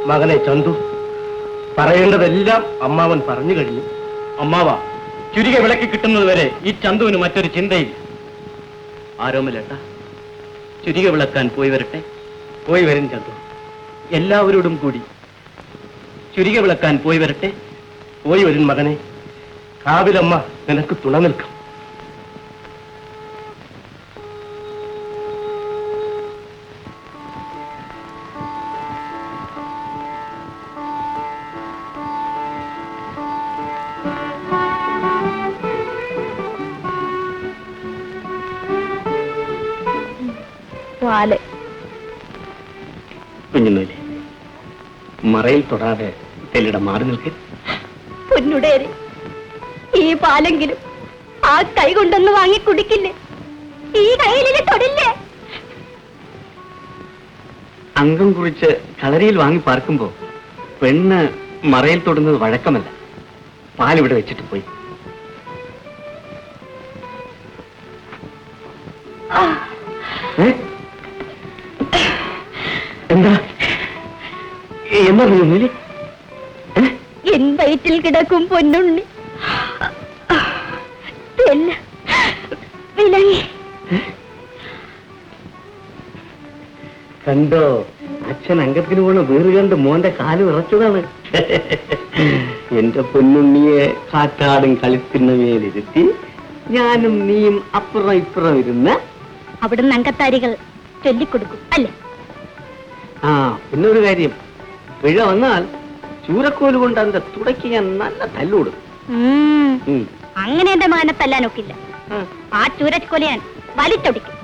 മകനെ ചന്തു, പറയേണ്ടതെല്ലാം അമ്മാവൻ പറഞ്ഞു കഴിഞ്ഞു. അമ്മാവ, ചുരിക വിളക്കി കിട്ടുന്നത് വരെ ഈ ചന്തുവിന് മറ്റൊരു ചിന്തയില്ല. ആരോമലേട്ട, ചുരിക വിളക്കാൻ പോയി വരട്ടെ. പോയി വരും ചന്തു. എല്ലാവരോടും കൂടി ചുരിക വിളക്കാൻ പോയി വരട്ടെ. പോയി വരും മകനെ. കാവിലമ്മ നിനക്ക് തുണ നിൽക്കും. കുഞ്ഞുനൂലി, മറയിൽ തൊടാതെ തെല്ലിട മാറി നിൽക്ക്. പൊന്നുടേര്, ഈ പാലെങ്കിലും ആ കൈ കൊണ്ടൊന്ന് വാങ്ങി കുടിക്കില്ലേ? ഈ കയ്യിലെ തൊടില്ലേ? അംഗം കുറിച്ച് കളരിയിൽ വാങ്ങി പാർക്കുമ്പോ പെണ്ണ് മറയിൽ തൊടുന്നത് വഴക്കമല്ല. പാലിവിടെ വെച്ചിട്ട് പോയി. എന്താ എന്താ കുഞ്ഞുനൂലി? എൻ വയറ്റിൽ കിടക്കും പൊന്നുണ്ണി വിലങ്ങി. കണ്ടോ, അച്ഛൻ അംഗത്തിന് പോണ വീറ് കണ്ട് മോന്റെ കാല് വിറച്ചതാണ്. എന്റെ പൊന്നുണ്ണിയെ കാറ്റാടും കളിക്കുന്ന മേലിരുത്തി ഞാനും നീയും അപ്പുറം ഇപ്പുറം ഇരുന്ന് അവിടുന്ന് അങ്കത്താരികൾ ചൊല്ലിക്കൊടുക്കും അല്ലേ? ആ, പിന്നെ ഒരു കാര്യം, പിഴ വന്നാൽ ചൂരക്കോല് കൊണ്ട് അതിന്റെ തുടക്കി ഞാൻ നല്ല തല്ലുകൊടുക്കും. അങ്ങനെ എന്റെ മകനെ തല്ലാനൊക്കില്ല. ആ ചൂരക്കോല് ഞാൻ വലിച്ചൊടിക്കും.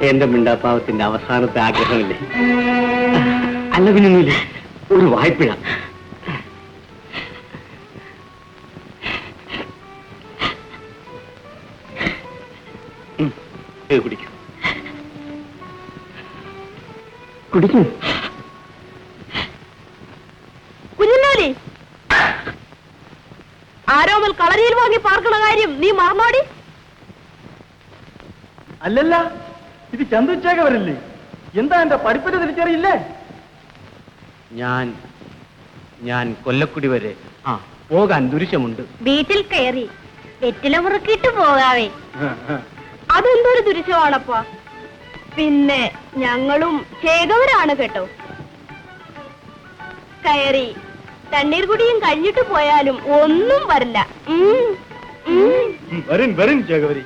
എന്റെ മിണ്ടാപ്പാവത്തിന്റെ അവസാനത്തെ ആഗ്രഹമില്ലേ? അല്ല പിന്നൊന്നുമില്ലേ, ഒരു വായ്പിഴ. കുടിക്കും കുടിക്കും. കുഞ്ഞുണ്ണി, ആരോമൽ കളരിയിൽ വാങ്ങി പാർക്കണ കാര്യം നീ മറന്നോടി? അല്ലല്ല, ഇത് ചന്തുച്ചേകവരല്ലേ? എന്താ എന്റെ പഠിപ്പിന് തിരിച്ചറിയില്ലേ? ഞാൻ കൊല്ലക്കുടി വരെ പോകാൻ ദുരിശമുണ്ട്. വീട്ടിൽ കയറി വെറ്റില മുറുക്കിയിട്ട് പോകാവേ. അതെന്തൊരു ദുരിശമാണപ്പാ. പിന്നെ ഞങ്ങളും ചേകവരാണ് കേട്ടോ. കയറി തണ്ണീർ കുടിയും കഴിഞ്ഞിട്ട് പോയാലും ഒന്നും വരില്ല. വരും ചേകവരി.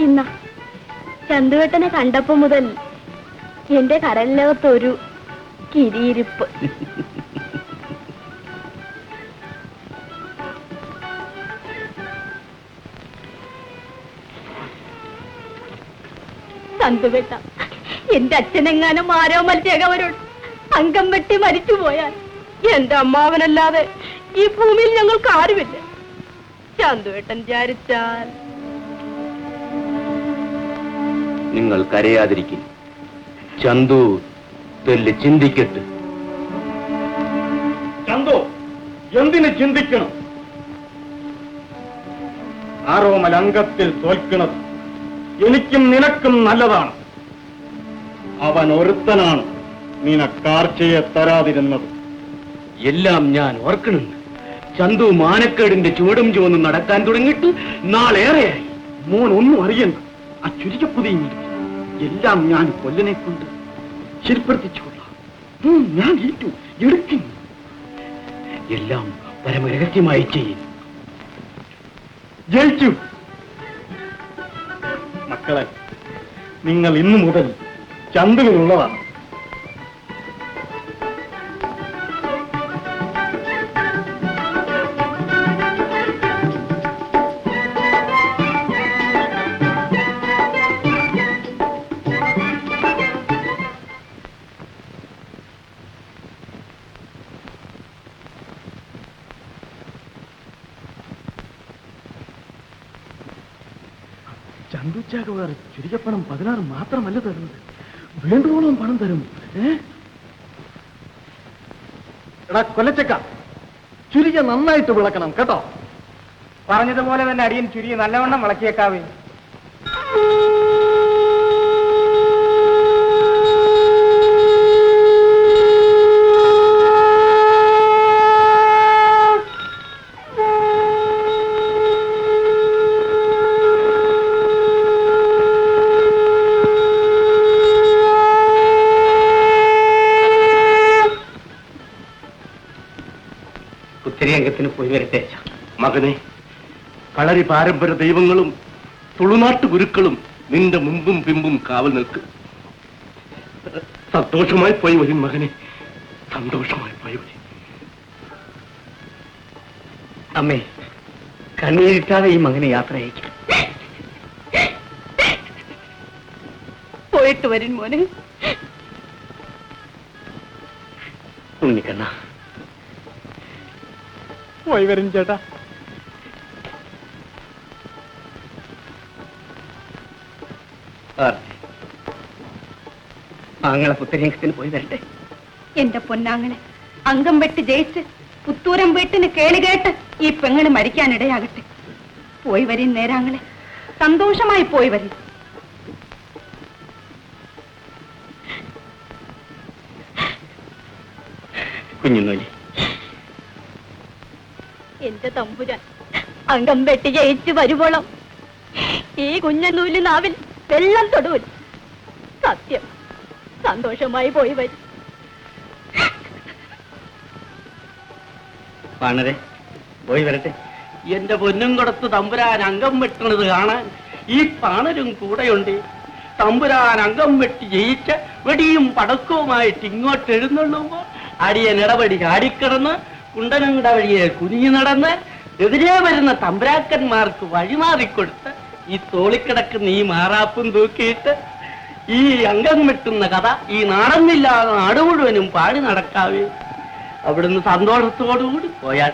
ഇന്ന ചന്തുവേട്ടനെ കണ്ടപ്പോ മുതൽ എന്റെ കരലിനകത്തൊരു കിരിയിരിപ്പ്. ചന്തുവേട്ട, എന്റെ അച്ഛനെങ്ങാനും ആരോമൽ ചേകവരോട് അംഗം വെട്ടി മരിച്ചുപോയാൽ എന്റെ അമ്മാവനല്ലാതെ ഈ ഭൂമിയിൽ ഞങ്ങൾക്ക് ആരുമില്ല. ചന്തുവേട്ടൻ വിചാരിച്ചാൽ. നിങ്ങൾ കരയാതിരിക്കും. ചന്തു തെല്ല് ചിന്തിക്കട്ടെ. ചന്തു എന്തിന് ചിന്തിക്കണം? ആരോമൽ അംഗത്തിൽ തോൽക്കുന്നത് എനിക്കും നിനക്കും നല്ലതാണ്. അവൻ ഒരുത്തനാണ് നിനക്കാർച്ചയെ തരാതിരുന്നത്. എല്ലാം ഞാൻ ഓർക്കണുണ്ട്. ചന്തു മാനക്കേടിന്റെ ചുവടും ചുവന്നും നടക്കാൻ തുടങ്ങിയിട്ട് നാളേറെയായി. മോൻ ഒന്നും അറിയണ്ട. ആ ചുരുക്കപ്പുതിയും എല്ലാം ഞാൻ കൊല്ലനെ കൊണ്ട് ശരിപ്പെടുത്തിച്ചുകൊള്ളാം. ഞാൻ ഏറ്റു എടുക്കും. എല്ലാം പരമരഹസ്യമായി ചെയ്യും. ജയിച്ചു. മക്കളെ, നിങ്ങൾ ഇന്നു മുതൽ ചന്തുവിനുള്ളതാണ്. ചന്തുച്ചാകവർ ചുരുക്കപ്പണം 16 മാത്രമല്ല തരുന്നത്, വേണ്ടുവോളം പണം തരും. എടാ കൊല്ലച്ചക്ക, ചുരിക നന്നായിട്ട് വിളക്കണം കേട്ടോ. പറഞ്ഞതുപോലെ തന്നെ അടിയൻ ചുരി നല്ലവണ്ണം വിളക്കിയേക്കാവേ. കുത്തിരിയംഗത്തിന് പോയി വരട്ടെ. മകനെ, കളരി പാരമ്പര്യ ദൈവങ്ങളും തുളുനാട്ടു ഗുരുക്കളും നിന്റെ മുമ്പും പിമ്പും കാവൽ നിൽക്കും. സന്തോഷമായി പോയി വരും മകനെ, സന്തോഷമായി പോയി വരും. അമ്മേ, കണ്ണീരിട്ടാതെ ഈ മകനെ യാത്ര അയക്കും. പോയിട്ട് വരും മോനെ. ഉണ്ണിക്കണ്ണ, പോയി വരും ചേട്ടാ. ആങ്ങളെ പുത്തരിയംഗത്തിന് പോയി വരട്ടെ. എന്റെ പൊന്നാങ്ങളെ, അംഗം വെട്ട് ജയിച്ച് പുത്തൂരം വീട്ടിന് കേളുകേട്ട് ഈ പെങ്ങള് മരിക്കാനിടയാകട്ടെ. പോയി വരും നേരാങ്ങളെ, സന്തോഷമായി പോയി വരും. കുഞ്ഞുനോലി, എന്റെ തമ്പുരാൻ അംഗം വെട്ടി ജയിച്ച് വരുവോളം ഈ കുഞ്ഞനൂല് നാവിൽ വെള്ളം തൊടുവിൽ. സത്യം, സന്തോഷമായി പോയി വരും. പാണരെ, പോയി വരട്ടെ. എന്റെ പൊന്നും കൊടുത്ത് തമ്പുരാൻ അംഗം വെട്ടണത് കാണാൻ ഈ പാണരും കൂടെയുണ്ട്. തമ്പുരാൻ അംഗം വെട്ടി ജയിച്ച വെടിയും പടക്കവുമായിട്ട് ഇങ്ങോട്ട് എഴുന്നള്ളുമ്പോ അടിയൻ ഇടപെടി ചാടിക്കിടന്ന് കുണ്ടനങ്ങളുടെ വഴിയെ കുനിഞ്ഞു നടന്ന് എതിരെ വരുന്ന തമ്പുരാക്കന്മാർക്ക് വഴിമാറിക്കൊടുത്ത് ഈ തോളിക്കിടക്കുന്ന ഈ മാറാപ്പും തൂക്കിയിട്ട് ഈ അംഗം വെട്ടുന്ന കഥ ഈ നാടന്നില്ലാതെ നാട് മുഴുവനും പാടി നടക്കാവേ. അവിടുന്ന് സന്തോഷത്തോടുകൂടി പോയാൽ